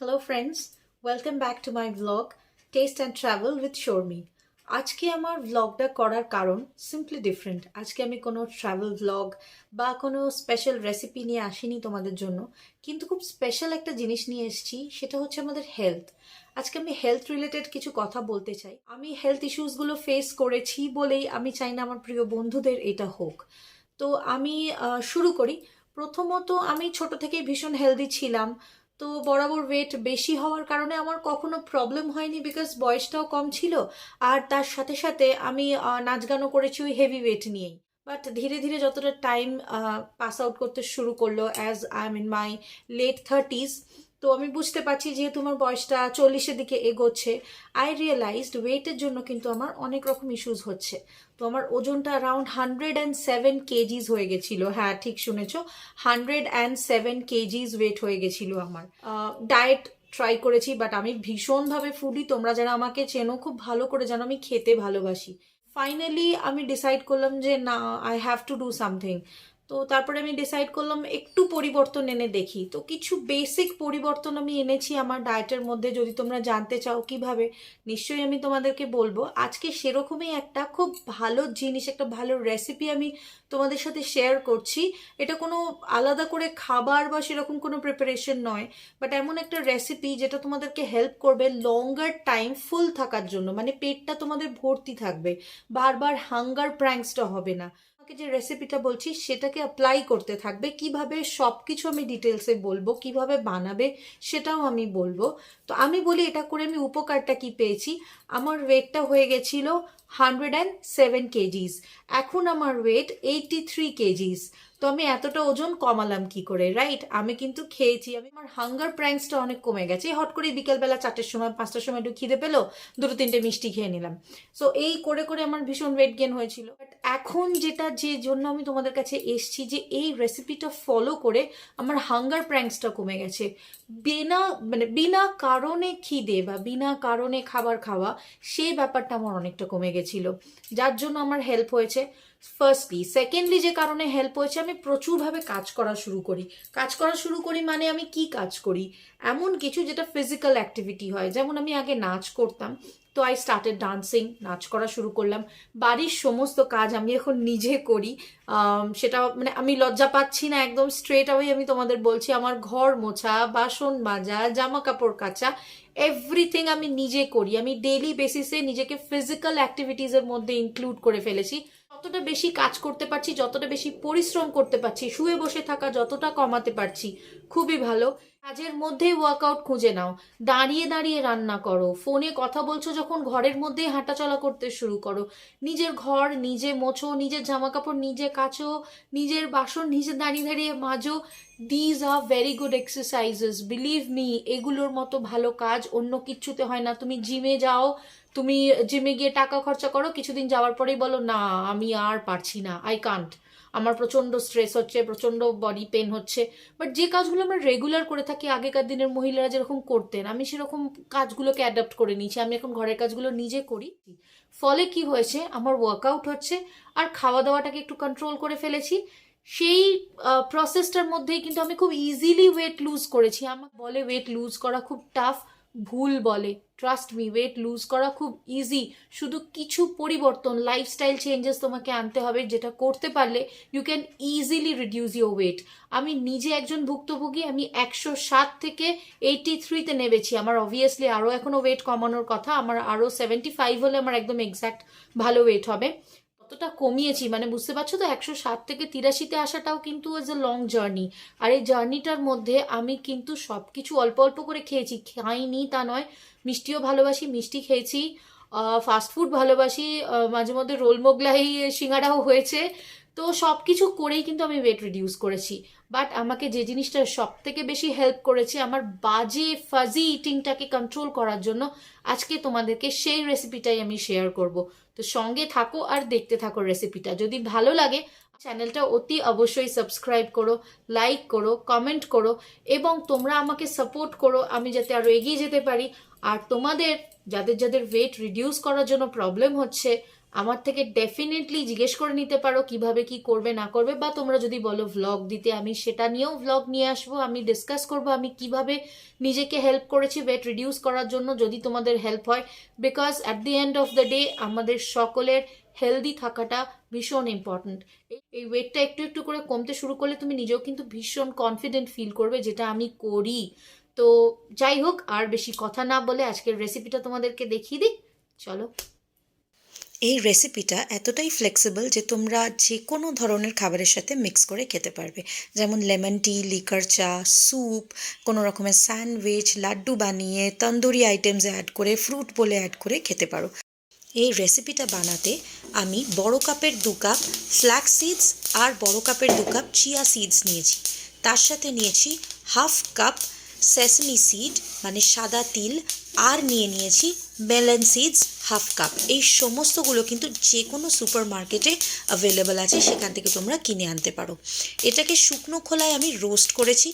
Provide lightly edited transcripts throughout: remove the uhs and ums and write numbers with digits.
Hello friends, welcome back to my vlog Taste and Travel with Shormi. আজকে আমার ভ্লগটা করার কারণ সিম্পলি ডিফারেন্ট। আজকে আমি কোনো ট্রাভেল ভ্লগ বা কোনো স্পেশাল রেসিপি নিয়ে আসিনি তোমাদের জন্য, কিন্তু খুব স্পেশাল একটা জিনিস নিয়ে এসেছি, সেটা হচ্ছে আমাদের হেলথ। আজকে আমি হেলথ রিলেটেড কিছু কথা বলতে চাই। আমি হেলথ ইস্যুসগুলো ফেস করেছি বলেই আমি চাই না আমার প্রিয় বন্ধুদের এটা হোক। তো আমি শুরু করি। প্রথমত, আমি ছোট থেকেই ভীষণ হেলদি ছিলাম। তো বরাবর ওয়েট বেশি হওয়ার কারণে আমার কখনো প্রবলেম হয়নি, বিকজ বয়সটাও কম ছিল। আর তার সাথে সাথে আমি নাচ গানও করেছি ওই হেভি ওয়েট নিয়েই। বাট ধীরে ধীরে যতটা টাইম পাস আউট করতে শুরু করলো, as I am in my late 30s, তো আমি বুঝতে পারছি যেহেতু আমার বয়সটা 40-এর দিকে এগোচ্ছে, আই রিয়েলাইজড ওয়েটের জন্য কিন্তু আমার অনেক রকম ইস্যুস হচ্ছে। তো আমার ওজনটা অ্যারাউন্ড 107 কেজিস হয়ে গেছিল। হ্যাঁ, ঠিক শুনেছো, 107 কেজিস ওয়েট হয়ে গেছিল আমার। ডায়েট ট্রাই করেছি, বাট আমি ভীষণভাবে ফুডি। তোমরা যারা আমাকে চেনো খুব ভালো করে জানো আমি খেতে ভালোবাসি। ফাইনালি আমি ডিসাইড করলাম যে না, I have to do something. তো তারপরে আমি ডিসাইড করলাম একটু পরিবর্তন এনে দেখি। তো কিছু বেসিক পরিবর্তন আমি এনেছি আমার ডায়েটের মধ্যে। যদি তোমরা জানতে চাও কিভাবে, নিশ্চয়ই আমি তোমাদেরকে বলবো। আজকে সেরকমই একটা খুব ভালো জিনিস, একটা ভালো রেসিপি আমি তোমাদের সাথে শেয়ার করছি। এটা কোনো আলাদা করে খাবার বা সেরকম কোনো প্রিপারেশন নয়, বাট এমন একটা রেসিপি যেটা তোমাদেরকে হেল্প করবে লঙ্গার টাইম ফুল থাকার জন্য। মানে পেটটা তোমাদের ভর্তি থাকবে, বারবার হাঙ্গার প্র্যাঙ্কসটা হবে না। আমাকে যে রেসিপিটা বলছি সেটাকে অ্যাপ্লাই করতে থাকবে। কিভাবে সবকিছু আমি ডিটেলসে বলবো, কিভাবে বানাবে সেটাও আমি বলবো। তো আমি বলি এটা করে আমি উপকারটা কি পেয়েছি। আমার ওয়েটটা হয়ে গেছিল 107 কেজিস, এখন আমার ওয়েট 83 কেজিস। তো আমি এতটা ওজন কমালাম কি করে, রাইট? আমি কিন্তু খেয়েছি। আমার হাঙ্গার প্র্যাঙ্কসটা অনেক কমে গেছে। হট করে বিকেলবেলা 4টের সময় 5টার সময় একটু খিদে পেলো, 2-3টে মিষ্টি খেয়ে নিলাম। সো এই করে করে আমার ভীষণ ওয়েট গেন হয়েছিল। বাট এখন যেটা, যে জন্য আমি তোমাদের কাছে এসছি, যে এই রেসিপিটা ফলো করে আমার হাঙ্গার প্র্যাঙ্কসটা কমে গেছে। বিনা বিনা কারণে খিদে বা বিনা কারণে খাবার খাওয়া, সেই ব্যাপারটা আমার অনেকটা কমে গেছিল, যার জন্য আমার হেল্প হয়েছে। ফার্স্টলি। সেকেন্ডলি, যে কারণে হেল্প হয়েছে, আমি প্রচুরভাবে কাজ করা শুরু করি। কাজ করা শুরু করি মানে আমি কি কাজ করি? এমন কিছু যেটা ফিজিক্যাল অ্যাক্টিভিটি হয়। যেমন আমি আগে নাচ করতাম, তো আই স্টার্টেড ডান্সিং, নাচ করা শুরু করলাম। বাড়ির সমস্ত কাজ আমি এখন নিজে করি। সেটা মানে আমি লজ্জা পাচ্ছি না, একদম স্ট্রেট অ্যাওয়ে আমি তোমাদের বলছি। আমার ঘর মোছা, বাসন মাজা, জামা কাপড় কাচা, এভরিথিং আমি নিজে করি। আমি ডেইলি বেসিসে নিজেকে ফিজিক্যাল অ্যাক্টিভিটিসের মধ্যে ইনক্লুড করে ফেলেছি। যতটা বেশি কাজ করতে পারছি, যতটা বেশি পরিশ্রম করতে পারছি, শুয়ে বসে থাকা যতটা কমাতে পারছি, খুবই ভালো। কাজের মধ্যেই ওয়ার্কআউট খুঁজে নাও, দাঁড়িয়ে দাঁড়িয়ে রান্না করো, ফোনে কথা বলছো যখন ঘরের মধ্যেই হাঁটাচলা করতে শুরু করো, নিজের ঘর নিজে মোছো, নিজের জামা কাপড় নিজে কাচো, নিজের বাসন নিজে দাঁড়িয়ে দাঁড়িয়ে মাজো। These are very good exercises, believe me. এগুলোর মতো ভালো কাজ অন্য কিচ্ছুতে হয় না। তুমি জিমে যাও, তুমি জিমে গিয়ে টাকা খরচা করো, কিছুদিন যাওয়ার পরেই বলো না আমি আর পারছি না, আই কান্ট, আমার প্রচণ্ড স্ট্রেস হচ্ছে, প্রচণ্ড বডি পেন হচ্ছে। বাট যে কাজগুলো আমরা রেগুলার করে থাকি, আগেকার দিনের মহিলারা যেরকম করতেন, আমি সেরকম কাজগুলোকে অ্যাডাপ্ট করে নিয়েছি। আমি এখন ঘরের কাজগুলো নিজে করি। ফলে কি হয়েছে, আমার ওয়ার্কআউট হচ্ছে, আর খাওয়া দাওয়াটাকে একটু কন্ট্রোল করে ফেলেছি। সেই প্রসেসটার মধ্যেই কিন্তু আমি খুব ইজিলি ওয়েট লুজ করেছি। আমার বলে ওয়েট লুজ করা খুব টাফ, ভুল বলে। ট্রাস্ট মি, ওয়েট লুজ করা খুব ইজি। শুধু কিছু পরিবর্তন, লাইফস্টাইল চেঞ্জেস তোমাকে আনতে হবে, যেটা করতে পারলে you can easily reduce your weight. আমি নিজে একজন ভুক্তভোগী। আমি 107 থেকে 83-তে নেমেছি। আমার অবভিয়াসলি আরও এখনও ওয়েট কমানোর কথা। আমার আরও 75 হলে আমার একদম এক্স্যাক্ট ভালো ওয়েট হবে। কতটা কমিয়েছি মানে বুঝতে পারছো তো। 107 থেকে 83-তে আসাটাও কিন্তু ইজ এ লং জার্নি। আর এই জার্নিটার মধ্যে আমি কিন্তু সব কিছু অল্প অল্প করে খেয়েছি, খাইনি তা নয়। মিষ্টিও ভালোবাসি, মিষ্টি খেয়েছি। ফাস্টফুড ভালোবাসি, মাঝে মধ্যে রোল মোগলাই সিঙ্গাড়াও হয়েছে। তো সব কিছু করেই কিন্তু আমি ওয়েট রিডিউস করেছি। বাট আমাকে যে জিনিসটা সব থেকে বেশি হেল্প করেছে আমার বাজে ফাজি ইটিংটাকে কন্ট্রোল করার জন্য, আজকে তোমাদেরকে সেই রেসিপিটাই আমি শেয়ার করব। তো সঙ্গে থাকো আর দেখতে থাকো রেসিপিটা। যদি ভালো লাগে চ্যানেলটা অতি অবশ্যই সাবস্ক্রাইব করো, লাইক করো, কমেন্ট করো, এবং তোমরা আমাকে সাপোর্ট করো আমি যাতে আরও এগিয়ে যেতে পারি। আর তোমাদের যাদের যাদের ওয়েট রিডিউস করার জন্য প্রবলেম হচ্ছে, আমার থেকে ডেফিনেটলি জিজ্ঞেস করে নিতে পারো কিভাবে কি করবে না করবে, বা তোমরা যদি বলো ভ্লগ দিতে, আমি সেটা নিয়েও ভ্লগ নিয়ে আসবো, আমি ডিসকাস করব আমি কিভাবে নিজেকে হেল্প করেছি ওয়েট রিডিউস করার জন্য, যদি তোমাদের হেল্প হয়। Because at the end of the day আমাদের সকলের হেলদি থাকাটা ভীষণ ইম্পর্ট্যান্ট। এই ওয়েটটা একটু একটু করে কমতে শুরু করলে তুমি নিজেও কিন্তু ভীষণ কনফিডেন্ট ফিল করবে, যেটা আমি করি। তো যাই হোক, আর বেশি কথা না বলে আজকের রেসিপিটা তোমাদেরকে দেখিয়ে দিই, চলো। এই রেসিপিটা এতটাই ফ্লেক্সিবল যে তোমরা যে কোনো ধরনের খাবারের সাথে মিক্স করে খেতে পারবে, যেমন লেমন টি, লিকার চা, স্যুপ, কোনো রকমের স্যান্ডউইচ, লাড্ডু বানিয়ে, তন্দুরি আইটেমস অ্যাড করে, ফ্রুট বলে অ্যাড করে খেতে পারো। এই রেসিপিটা বানাতে আমি বড় কাপের 2 কাপ ফ্ল্যাক্স সিডস আর বড় কাপের 2 কাপ চিয়া সিডস নিয়েছি। তার সাথে নিয়েছি হাফ কাপ সেসমি সিড মানে সাদা তিল, আর নিয়েছি মেলন সিডস হাফ কাপ। এই সমস্তগুলো কিন্তু যে কোনো সুপার মার্কেটে অ্যাভেলেবল আছে, সেখান থেকে তোমরা কিনে আনতে পারো। এটাকে শুকনো খোলায় আমি রোস্ট করেছি।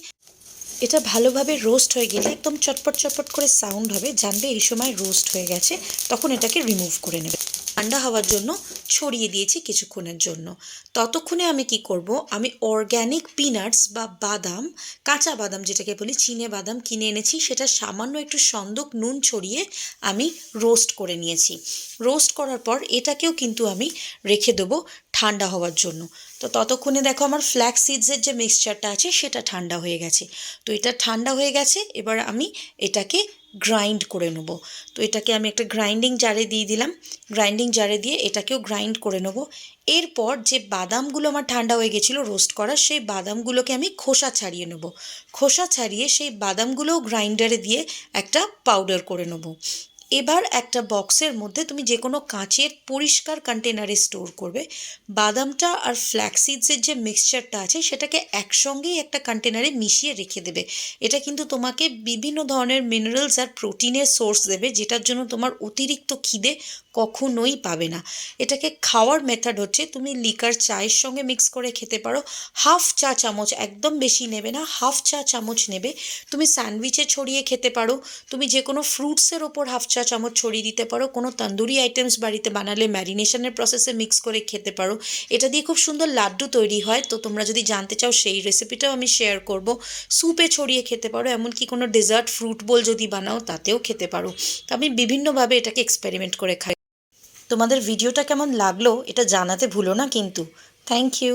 এটা ভালোভাবে রোস্ট হয়ে গেলে একদম চটপট চটপট করে সাউন্ড হবে, জানবে এই সময় রোস্ট হয়ে গেছে। তখন এটাকে রিমুভ করে নেবে। ঠান্ডা হওয়ার জন্য ছড়িয়ে দিয়েছি কিছুক্ষণের জন্য। ততক্ষণে আমি কি করব, আমি অর্গ্যানিক পিনাটস বা বাদাম, কাঁচা বাদাম যেটাকে বলি চিনে বাদাম কিনে এনেছি, সেটা সামান্য একটু সন্দক নুন ছড়িয়ে আমি রোস্ট করে নিয়েছি। রোস্ট করার পর এটাকেও কিন্তু আমি রেখে দেবো ঠান্ডা হওয়ার জন্য। তো ততক্ষণে দেখো আমার ফ্ল্যাক্স সিডসের যে মিক্সচারটা আছে সেটা ঠান্ডা হয়ে গেছে। তো এটা ঠান্ডা হয়ে গেছে, এবার আমি এটাকে গ্রাইন্ড করে নেবো। তো এটাকে আমি একটা গ্রাইন্ডিং জারে দিয়ে দিলাম। গ্রাইন্ডিং জারে দিয়ে এটাকেও গ্রাইন্ড করে নেবো। এরপর যে বাদামগুলো আমার ঠান্ডা হয়ে গেছিলো রোস্ট করা, সেই বাদামগুলোকে আমি খোসা ছাড়িয়ে নেব। খোসা ছাড়িয়ে সেই বাদামগুলোও গ্রাইন্ডারে দিয়ে একটা পাউডার করে নেবো। এবার একটা বক্সের মধ্যে তুমি যে কোনো কাঁচের পরিষ্কার কন্টেনারে স্টোর করবে। বাদামটা আর ফ্ল্যাক্সিডসের যে মিক্সচারটা আছে সেটাকে একসঙ্গেই একটা কন্টেনারে মিশিয়ে রেখে দেবে। এটা কিন্তু তোমাকে বিভিন্ন ধরনের মিনারেলস আর প্রোটিনের সোর্স দেবে, যেটার জন্য তোমার অতিরিক্ত খিদে কখনোই পাবে না। এটাকে খাওয়ার মেথড হচ্ছে, তুমি লিকার চায়ের সঙ্গে মিক্স করে খেতে পারো। হাফ চা চামচ, একদম বেশি নেবে না, হাফ চা চামচ নেবে। তুমি স্যান্ডউইচে ছড়িয়ে খেতে পারো। তুমি যে কোনো ফ্রুটসের ওপর হাফ চা চামচ ছড়িয়ে দিতে পারো। কোনো তন্দুরি আইটেমস বাড়িতে বানালে ম্যারিনেশনের প্রসেসে মিক্স করে খেতে পারো। এটা দিয়ে খুব সুন্দর লাড্ডু তৈরি হয়। তো তোমরা যদি জানতে চাও সেই রেসিপিটাও আমি শেয়ার করব। স্যুপে ছড়িয়ে খেতে পারো, এমনকি কোনো ডেজার্ট ফ্রুট বোল যদি বানাও তাতেও খেতে পারো। তো আমি বিভিন্নভাবে এটাকে এক্সপেরিমেন্ট করে খাই। তোমাদের ভিডিওটা কেমন লাগলো এটা জানাতে ভুলো না কিন্তু। Thank you.